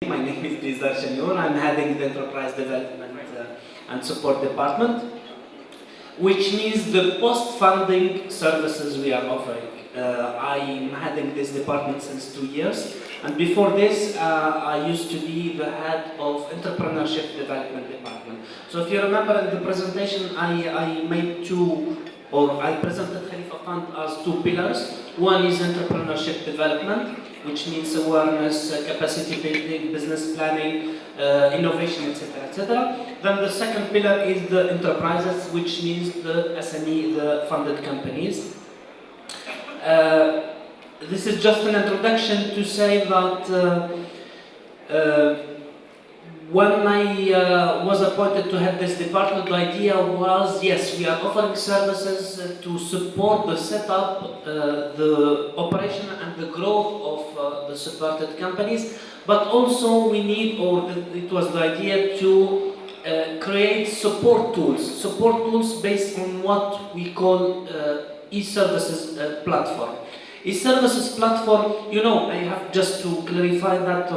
My name is Khalifa. I'm heading the Enterprise Development and Support Department, which means the post-funding services we are offering. I'm heading this department since 2 years, and before this, I used to be the head of Entrepreneurship Development Department. So if you remember in the presentation, I presented Khalifa Fund as 2 pillars. One is entrepreneurship development, which means awareness, capacity building, business planning, innovation, etc., etc. Then the second pillar is the enterprises, which means the SME, the funded companies. This is just an introduction to say that when I was appointed to head this department, the idea was, yes, we are offering services to support the setup, the operation and the growth of the supported companies, but also we need, or it was the idea to create support tools based on what we call e-services platform. E-services platform, I have just to clarify that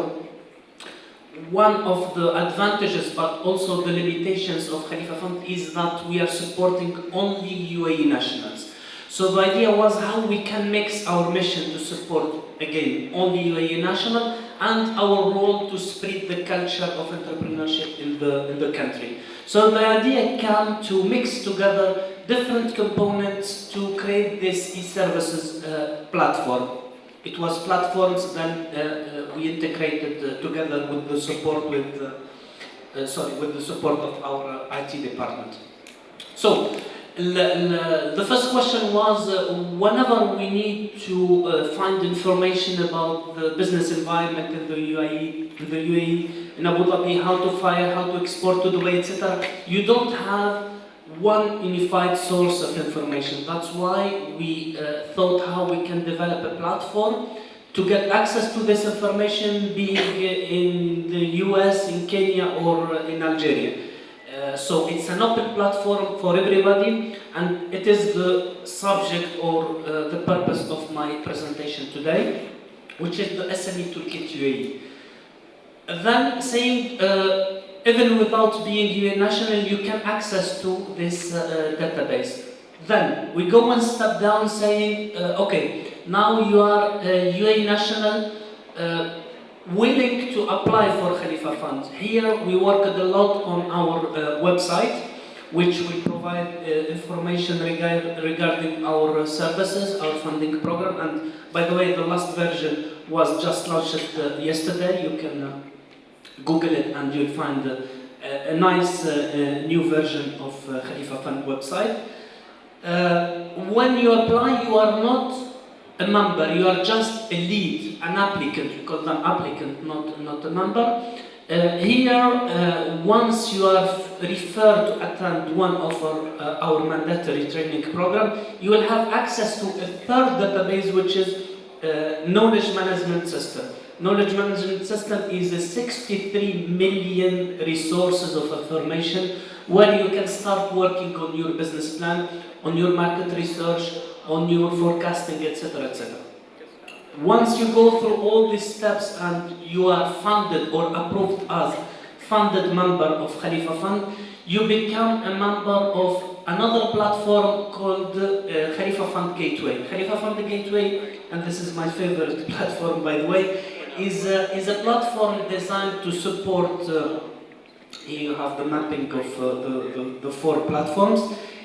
one of the advantages, but also the limitations of Khalifa Fund is that we are supporting only UAE nationals. So the idea was how we can mix our mission to support, again, only UAE national and our role to spread the culture of entrepreneurship in the country. So the idea came to mix together different components to create this e-services platform. It was platforms, then we integrated together with the support with the support of our IT department. So the first question was whenever we need to find information about the business environment in the UAE, in Abu Dhabi, how to fire, how to export to Dubai, etc. You don't have one unified source of information. That's why we thought how we can develop a platform to get access to this information, be it in the US, in Kenya, or in Algeria. So it's an open platform for everybody, and it is the subject or the purpose of my presentation today, which is the SME Toolkit UAE. Then saying, even without being UAE national, you can access to this database. Then we go one step down saying, okay, now you are a UAE national, willing to apply for Khalifa Fund. Here we worked a lot on our website, which will provide information regarding our services, our funding program. And by the way, the last version was just launched yesterday. You can Google it and you'll find a nice new version of Khalifa Fund website. When you apply, you are not a member, you are just a lead, an applicant. We call them applicant, not a member. Here, once you are referred to attend one of our mandatory training program, you will have access to a third database, which is knowledge management system. Knowledge management system is a 63 million resources of information where you can start working on your business plan, on your market research, on your forecasting, etc., etc. Once you go through all these steps and you are funded or approved as funded member of Khalifa Fund, you become a member of another platform called Khalifa Fund Gateway. Khalifa Fund Gateway, and this is my favorite platform by the way, is a platform designed to support, here you have the mapping of the 4 platforms.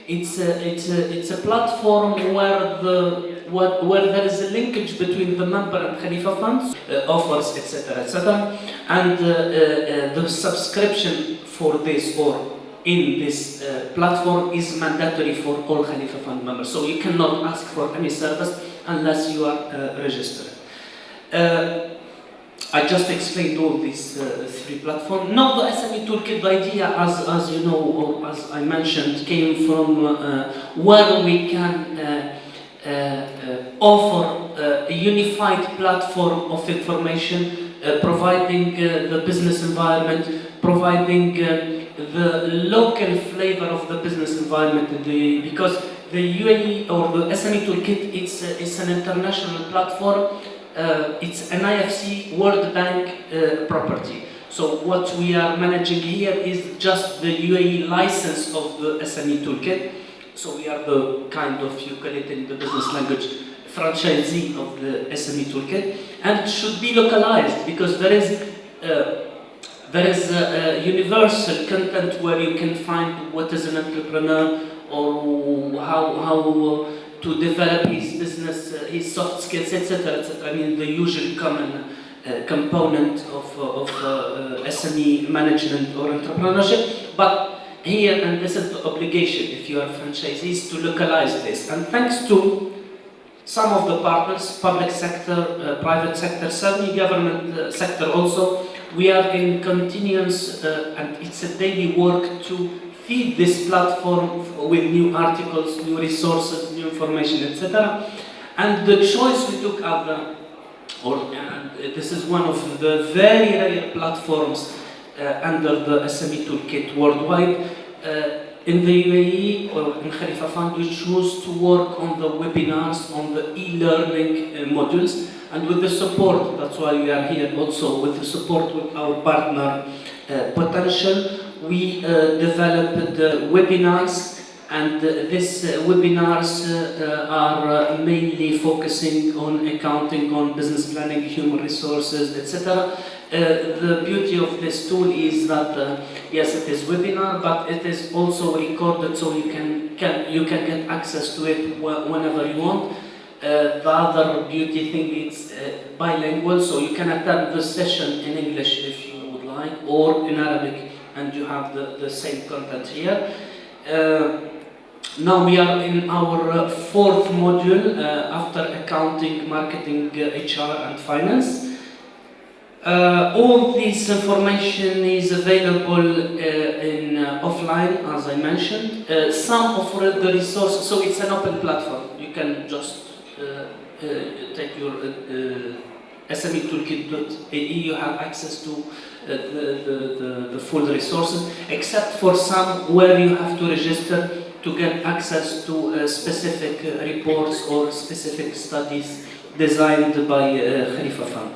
It's a platform where there is a linkage between the member and Khalifa Funds, offers, etc., etc. And the subscription for this or in this platform is mandatory for all Khalifa Fund members. So you cannot ask for any service unless you are registered. I just explained all these 3 platforms. Now the SME Toolkit, the idea, as you know, or as I mentioned, came from where we can offer a unified platform of information, providing the business environment, providing the local flavor of the business environment in the UAE, because the UAE or the SME Toolkit, it's an international platform it's an IFC World Bank property. So what we are managing here is just the UAE license of the SME Toolkit. So we are the kind of, you call it in the business language, franchisee of the SME Toolkit, and it should be localized because there is universal content where you can find what is an entrepreneur or how to develop his business, his soft skills, etc., etc. I mean, the usual common component of SME management or entrepreneurship. But here, and this is the obligation if you are franchisees, to localize this. And thanks to some of the partners, public sector, private sector, semi-government sector also, we are in continuance, and it's a daily work to feed this platform with new articles, new resources, new information, etc. And the choice we took this is one of the very rare platforms under the SME Toolkit worldwide. In the UAE or in Khalifa Fund, we choose to work on the webinars, on the e-learning modules, and with the support, that's why we are here also, with the support with our partner Potential, we developed the webinars, and these webinars are mainly focusing on accounting, on business planning, human resources, etc. The beauty of this tool is that yes, it is webinar, but it is also recorded, so you can get access to it whenever you want. The other beauty thing is bilingual, so you can attend the session in English if you would like, or in Arabic, and you have the same content here. Now we are in our fourth module after accounting, marketing, HR and finance. All this information is available in offline, as I mentioned. Some of the resources, so it's an open platform. You can just take your SME Toolkit.ae, you have access to the full resources, except for some where you have to register to get access to specific reports or specific studies designed by Khalifa Fund.